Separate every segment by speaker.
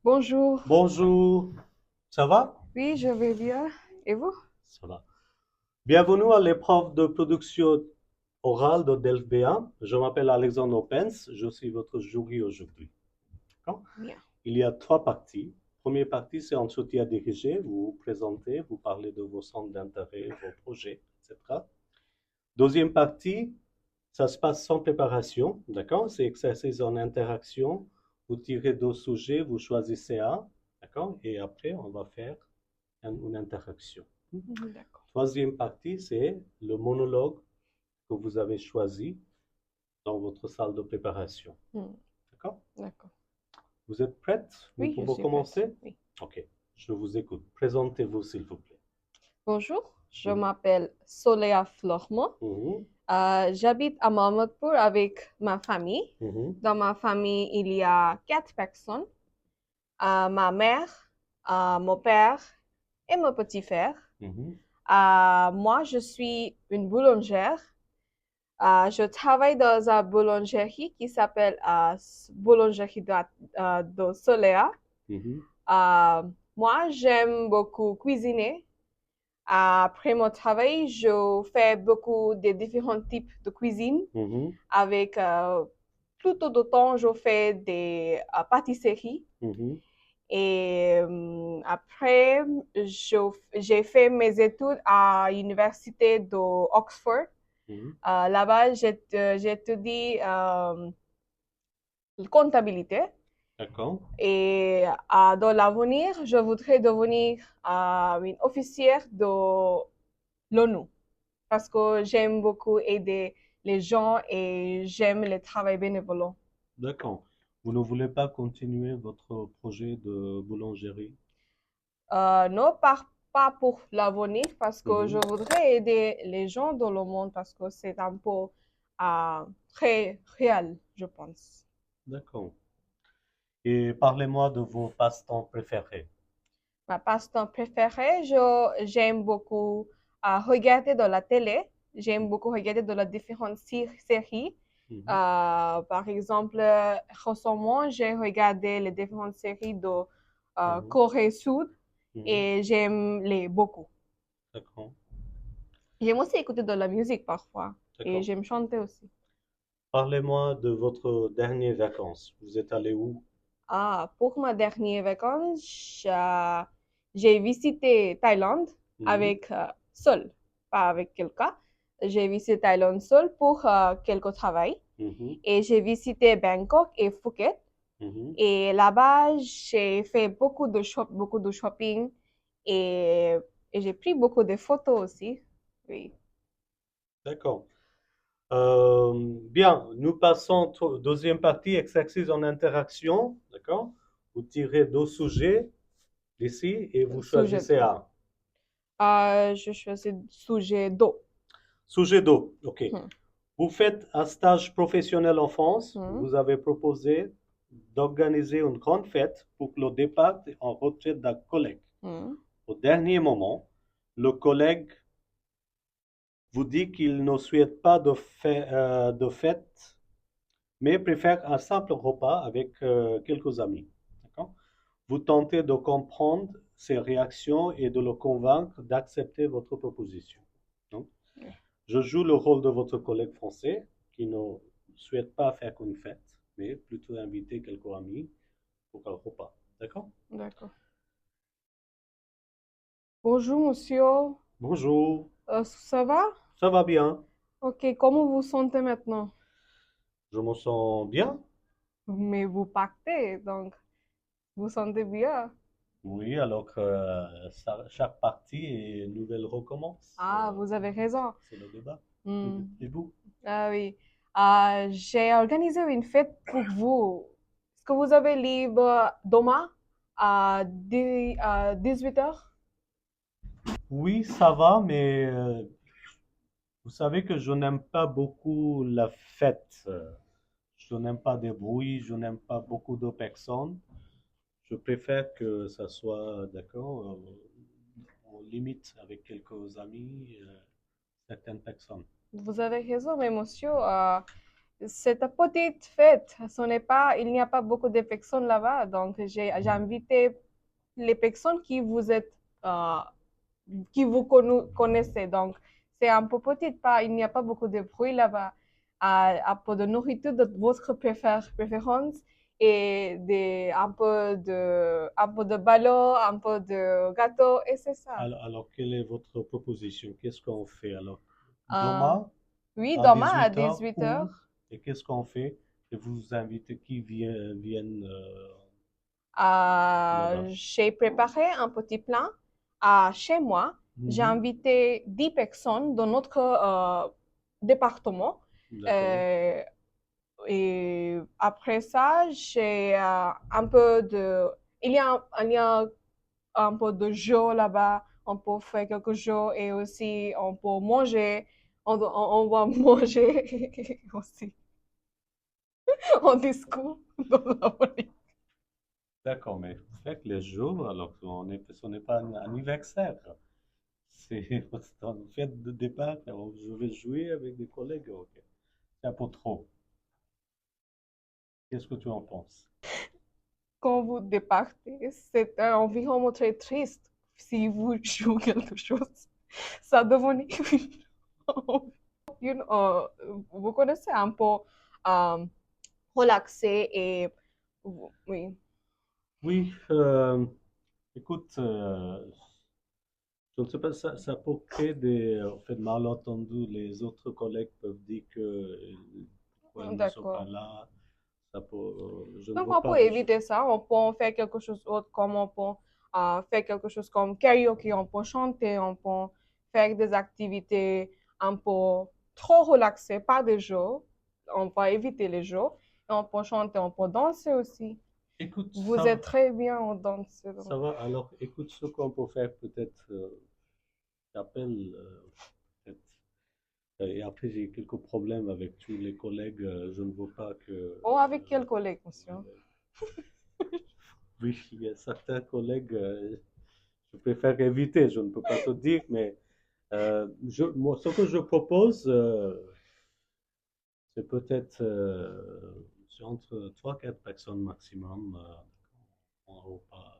Speaker 1: Bonjour.
Speaker 2: Bonjour, ça va?
Speaker 1: Oui, je vais bien. Et vous?
Speaker 2: Ça va. Bienvenue à l'épreuve de production orale de DELF B1. Je m'appelle Alexandre Opens, je suis votre jury aujourd'hui. D'accord.
Speaker 1: Bien.
Speaker 2: Il y a trois parties. Première partie, c'est entretien dirigé. Vous vous présentez, vous parlez de vos centres d'intérêt, vos projets, etc. Deuxième partie, ça se passe sans préparation. D'accord? C'est exercice en interaction. Vous tirez deux sujets, vous choisissez un. D'accord? Et après, on va faire une interaction.
Speaker 1: D'accord.
Speaker 2: Troisième partie, c'est le monologue que vous avez choisi dans votre salle de préparation.
Speaker 1: Hmm,
Speaker 2: D'accord?
Speaker 1: d'accord.
Speaker 2: Vous êtes prête? Nous
Speaker 1: Oui, je
Speaker 2: pouvons
Speaker 1: suis prête.
Speaker 2: commencer?
Speaker 1: Oui.
Speaker 2: Ok, je vous écoute. Présentez-vous, s'il vous plaît.
Speaker 1: Bonjour, je
Speaker 2: Mhm.
Speaker 1: m'appelle Solea Flormont.
Speaker 2: Mhm.
Speaker 1: J'habite à Mohamedpur avec ma famille.
Speaker 2: Mhm.
Speaker 1: Dans ma famille, il y a quatre personnes. Ma mère, mon père et mon petit frère.
Speaker 2: Mhm.
Speaker 1: Moi, je suis une boulangère. Je travaille dans une boulangerie qui s'appelle Boulangerie de Solea.
Speaker 2: Mhm.
Speaker 1: Euh, Moi, j'aime beaucoup cuisiner. Après mon travail, je fais beaucoup de différents types de cuisine.
Speaker 2: Mhm.
Speaker 1: Avec plutôt de temps, je fais des pâtisseries.
Speaker 2: Mhm.
Speaker 1: Et après, j'ai fait mes études à l'université d'Oxford.
Speaker 2: Mhm.
Speaker 1: Là-bas, j'étudie comptabilité.
Speaker 2: D'accord.
Speaker 1: Et dans l'avenir, je voudrais devenir une officière de l'ONU parce que j'aime beaucoup aider les gens et j'aime le travail bénévole.
Speaker 2: D'accord. Vous ne voulez pas continuer votre projet de boulangerie?
Speaker 1: Non, pas pour l'avenir parce que je
Speaker 2: Mhm.
Speaker 1: voudrais aider les gens dans le monde parce que c'est un peu très réel, je pense.
Speaker 2: D'accord. Et parlez-moi de vos passe-temps préférés.
Speaker 1: Ma passe-temps préférée, j'aime beaucoup regarder de la télé. J'aime beaucoup regarder de la différentes séries.
Speaker 2: Mhm.
Speaker 1: Par exemple, récemment, j'ai regardé les différentes séries de
Speaker 2: Mhm.
Speaker 1: Corée Sud
Speaker 2: Mhm.
Speaker 1: et j'aime les beaucoup.
Speaker 2: D'accord.
Speaker 1: J'aime aussi écouter de la musique parfois et
Speaker 2: D'accord.
Speaker 1: j'aime chanter aussi.
Speaker 2: Parlez-moi de votre dernière vacances. Vous êtes allé où?
Speaker 1: Pour ma dernière vacance, j'ai visité Thaïlande
Speaker 2: Mhm.
Speaker 1: avec seul, pas avec quelqu'un. J'ai visité Thaïlande seul pour quelques travail
Speaker 2: Mhm.
Speaker 1: et j'ai visité Bangkok et Phuket.
Speaker 2: Mhm.
Speaker 1: Et là-bas, j'ai fait beaucoup de shopping et, et j'ai pris beaucoup de photos aussi. Oui.
Speaker 2: D'accord. Bien, nous passons au deuxième partie, exercice en interaction. D'accord? Vous tirez deux sujets d'ici et vous
Speaker 1: Sujet
Speaker 2: choisissez
Speaker 1: d'eau.
Speaker 2: un.
Speaker 1: Je choisis sujet d'eau.
Speaker 2: Sujet 2. OK.
Speaker 1: Hmm.
Speaker 2: Vous faites un stage professionnel en France.
Speaker 1: Hmm.
Speaker 2: Vous avez proposé d'organiser une grande fête pour le départ en retraite d'un collègue.
Speaker 1: Hmm.
Speaker 2: Au dernier moment, le collègue vous dit qu'il ne souhaite pas de fête, mais préfère un simple repas avec quelques amis. D'accord. Vous tentez de comprendre ses réactions et de le convaincre d'accepter votre proposition. Donc, je joue le rôle de votre collègue français qui ne souhaite pas faire une fête, mais plutôt inviter quelques amis pour un repas. D'accord.
Speaker 1: D'accord. Bonjour, monsieur.
Speaker 2: Bonjour,
Speaker 1: Ça va?
Speaker 2: ça va bien?
Speaker 1: Ok, comment vous sentez maintenant?
Speaker 2: Je me sens bien?
Speaker 1: Mais vous partez, donc vous sentez bien.
Speaker 2: Oui, alors que chaque partie et nouvelle recommence.
Speaker 1: Vous avez raison.
Speaker 2: C'est le débat.
Speaker 1: Hmm.
Speaker 2: Et vous?
Speaker 1: Ah oui. J'ai organisé une fête pour vous. Est-ce que vous avez libre demain à 18 heures?
Speaker 2: Oui, ça va, mais vous savez que je n'aime pas beaucoup la fête. Je n'aime pas des bruits, je n'aime pas beaucoup de personnes. Je préfère que ça soit, d'accord, on limite avec quelques amis, certaines personnes.
Speaker 1: Vous avez raison, mais monsieur, C'est une petite fête. Il n'y a pas beaucoup de personnes là-bas. Donc, j'ai invité les personnes euh, qui vous connaissez. Donc, c'est un peu petit, il n'y a pas beaucoup de bruit là-bas. À peu de nourriture de votre préférence et un peu de ballon, un peu de gâteau, et c'est ça.
Speaker 2: Alors, quelle est votre proposition? Qu'est-ce qu'on fait alors?
Speaker 1: Euh,
Speaker 2: Demain
Speaker 1: oui,
Speaker 2: à
Speaker 1: demain à
Speaker 2: 18h
Speaker 1: 18
Speaker 2: où?
Speaker 1: heures.
Speaker 2: Et qu'est-ce qu'on fait? Et vous invitez qui viennent là-bas?
Speaker 1: J'ai préparé un petit plan chez moi. J'ai
Speaker 2: Mhm.
Speaker 1: invité 10 personnes dans notre département.
Speaker 2: D'accord.
Speaker 1: Euh, et après ça, j'ai un peu de... il y a un peu de jeux là-bas. On peut faire quelques jeux et aussi on peut manger. On va manger aussi en discours dans la rue.
Speaker 2: D'accord, mais vous faites les jours alors ce n'est pas un anniversaire. C'est une fête de départ. Alors, je vais jouer avec des collègues. Ok. C'est un peu trop. Qu'est-ce que tu en penses?
Speaker 1: Quand vous départez, c'est un environnement très triste. Si vous jouez quelque chose, ça devient vous connaissez un peu euh, relaxé et oui.
Speaker 2: Oui, écoute, je ne sais pas, ça peut créer en fait, malentendus. Les autres collègues peuvent dire que pourquoi ils ne sont pas
Speaker 1: D'accord.
Speaker 2: là. Je ne
Speaker 1: Donc
Speaker 2: veux
Speaker 1: on
Speaker 2: pas.
Speaker 1: peut éviter ça, on peut faire quelque chose d'autre comme on peut faire quelque chose comme karaoke, on peut chanter, on peut faire des activités un peu trop relaxées, pas des jeux. On peut éviter les jeux. Et on peut chanter, on peut danser aussi.
Speaker 2: Écoute,
Speaker 1: Vous êtes très bien en danse.
Speaker 2: ça
Speaker 1: Donc.
Speaker 2: va. Alors, écoute, ce qu'on peut faire peut-être, j'appelle peut-être. Et après, j'ai quelques problèmes avec tous les collègues. Je ne veux pas que.
Speaker 1: Oh, avec quel collègue, monsieur?
Speaker 2: Oui, il y a certains collègues, je préfère éviter. Je ne peux pas te dire, mais moi, ce que je propose, c'est peut-être c'est entre 3 4 personnes maximum. On va pas-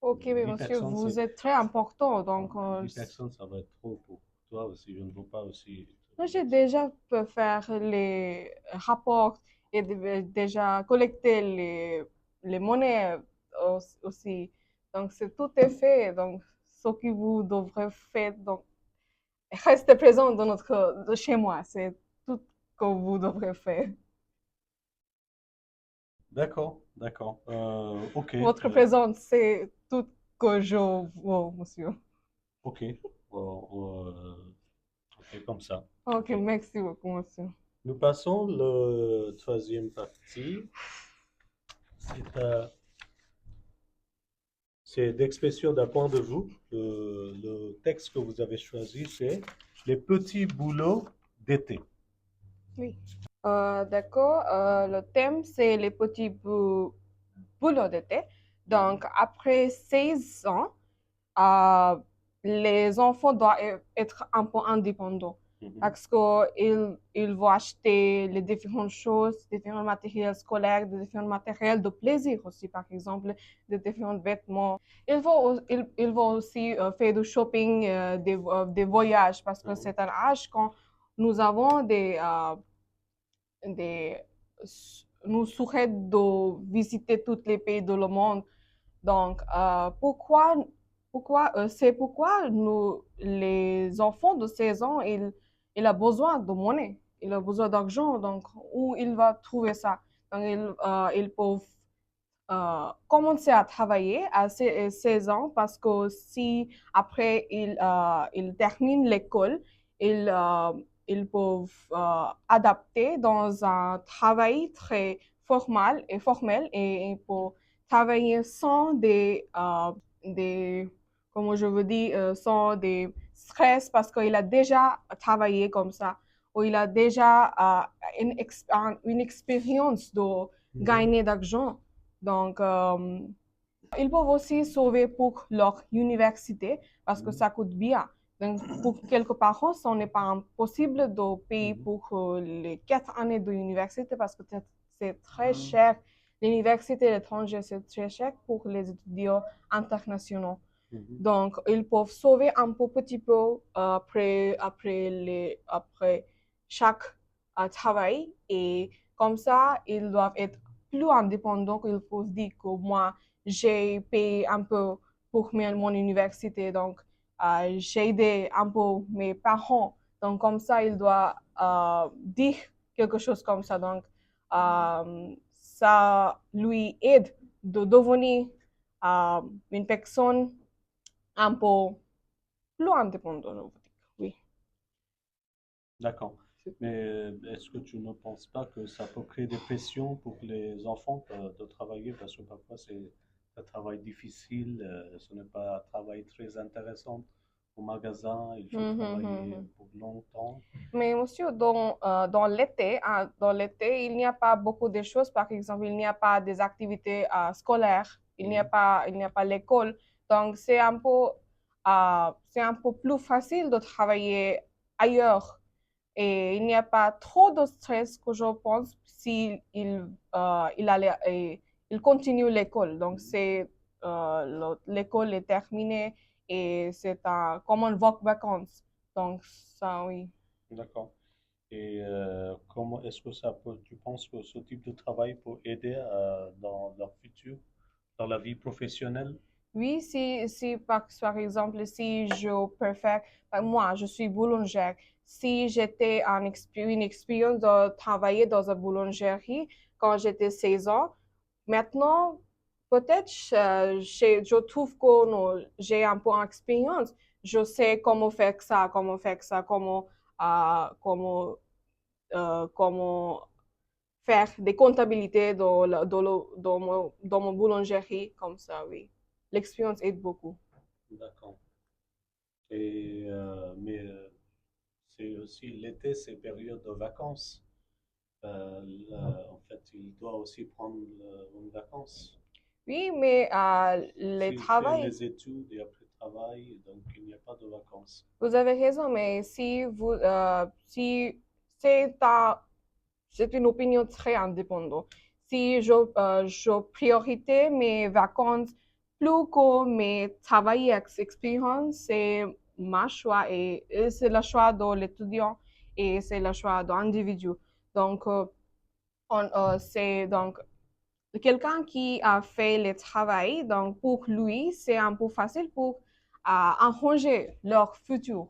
Speaker 1: Ok, mais
Speaker 2: 10
Speaker 1: monsieur,
Speaker 2: personnes,
Speaker 1: vous êtes très important, donc
Speaker 2: 10 personnes, ça va être trop pour toi aussi. Je ne veux pas aussi
Speaker 1: moi,
Speaker 2: te
Speaker 1: j'ai
Speaker 2: mettre.
Speaker 1: déjà pu faire les rapports et déjà collecté les monnaies aussi. Donc, c'est tout est fait. Donc, ce que vous devrez faire, donc, restez présent chez moi. C'est tout que vous devrez faire.
Speaker 2: D'accord, d'accord. Ok,
Speaker 1: Votre présence, c'est tout que je veux, monsieur.
Speaker 2: ok. Ok, comme ça.
Speaker 1: Ok,
Speaker 2: Ok.
Speaker 1: merci beaucoup, monsieur.
Speaker 2: Nous passons la troisième partie. C'est c'est d'expression d'un point de vue. Le texte que vous avez choisi, c'est les petits boulots d'été.
Speaker 1: Oui. D'accord. Le thème, c'est les petits boulots d'été.
Speaker 2: Mhm,
Speaker 1: Donc, après 16 ans, euh, les enfants doivent être un peu indépendants
Speaker 2: mhm.
Speaker 1: parce qu'ils vont acheter les différentes choses, différents matériels scolaires, des différents matériels de plaisir aussi, par exemple, des différents vêtements. Ils vont aussi faire du shopping, des voyages parce que
Speaker 2: Mhm.
Speaker 1: c'est un âge quand nous avons des, nous souhaitons de visiter tous les pays du monde. Donc, c'est pourquoi les enfants de 16 ans, ils ont besoin de monnaie, ils ont besoin d'argent. Donc, où il va trouver ça? Donc, ils peuvent commencer à travailler à 16 ans parce que si après ils terminent l'école, ils peuvent adapter dans un travail très formel et ils peuvent travailler sans des comment je veux dire, sans des stress parce qu'il a déjà travaillé comme ça ou il a déjà une expérience de
Speaker 2: Mhm.
Speaker 1: gagner d'argent. Donc, ils peuvent aussi sauver pour leur université parce que
Speaker 2: Mhm.
Speaker 1: ça coûte bien. Donc, pour quelques parents, ce n'est pas impossible de payer
Speaker 2: Mhm.
Speaker 1: pour les 4 années de l'université parce que c'est très cher. L'université à l'étranger, c'est très cher pour les étudiants internationaux.
Speaker 2: Mhm.
Speaker 1: Donc, ils peuvent sauver un petit peu après chaque travail. Et comme ça, ils doivent être plus indépendants qu'ils peuvent dire que moi, j'ai payé un peu pour mon université. Donc, j'ai aidé un peu mes parents. Donc, comme ça, ils doivent dire quelque chose comme ça. Donc, ça lui aide de devenir euh, une personne un peu plus indépendante, je vous dis. Oui.
Speaker 2: D'accord. Mais est-ce que tu ne penses pas que ça peut créer des pressions pour les enfants de travailler parce que parfois c'est un travail difficile, ce n'est pas un travail très intéressant au magasin, il faut travailler
Speaker 1: Mhm.
Speaker 2: pour longtemps.
Speaker 1: Mais monsieur, dans l'été, dans l'été, il n'y a pas beaucoup de choses. Par exemple, il n'y a pas des activités scolaires,
Speaker 2: Mhm.
Speaker 1: il n'y a pas l'école. Donc, c'est un peu plus facile de travailler ailleurs. Et il n'y a pas trop de stress que je pense s'il il continue l'école. Donc,
Speaker 2: Mhm.
Speaker 1: l'école est terminée et c'est comme un vacances. Donc, ça, oui.
Speaker 2: D'accord. Et comment est-ce que ça peut, tu penses que ce type de travail peut aider dans leur futur, dans la vie professionnelle?
Speaker 1: Oui, si par exemple, si je préfère, moi, je suis boulangère. Si j'étais une expérience de travailler dans une boulangerie quand j'étais 16 ans, maintenant, peut-être, je trouve que non, j'ai un peu d'expérience. Je sais comment faire ça, comment faire des comptabilités dans mon boulangerie, comme ça, oui. L'expérience aide beaucoup.
Speaker 2: D'accord. Et, mais c'est aussi l'été, c'est période de vacances. En fait, il doit aussi prendre une vacance.
Speaker 1: Oui, mais le
Speaker 2: S'il fait
Speaker 1: travail,
Speaker 2: les études et après travail, donc il n'y a pas de vacances.
Speaker 1: vous avez raison, mais si c'est c'est une opinion très indépendante. Si je priorité mes vacances plus que mes travail expérience, c'est ma choix et c'est le choix de l'étudiant et c'est le choix de l'individu. Donc, c'est donc quelqu'un qui a fait le travail, donc pour lui, c'est un peu facile pour arranger leur futur.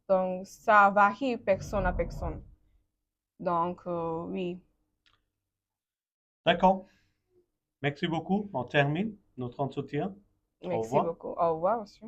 Speaker 1: Donc, ça varie personne à personne. Donc, oui.
Speaker 2: D'accord. Merci beaucoup. On termine notre entretien. Au
Speaker 1: Merci
Speaker 2: revoir.
Speaker 1: beaucoup. Au revoir, monsieur.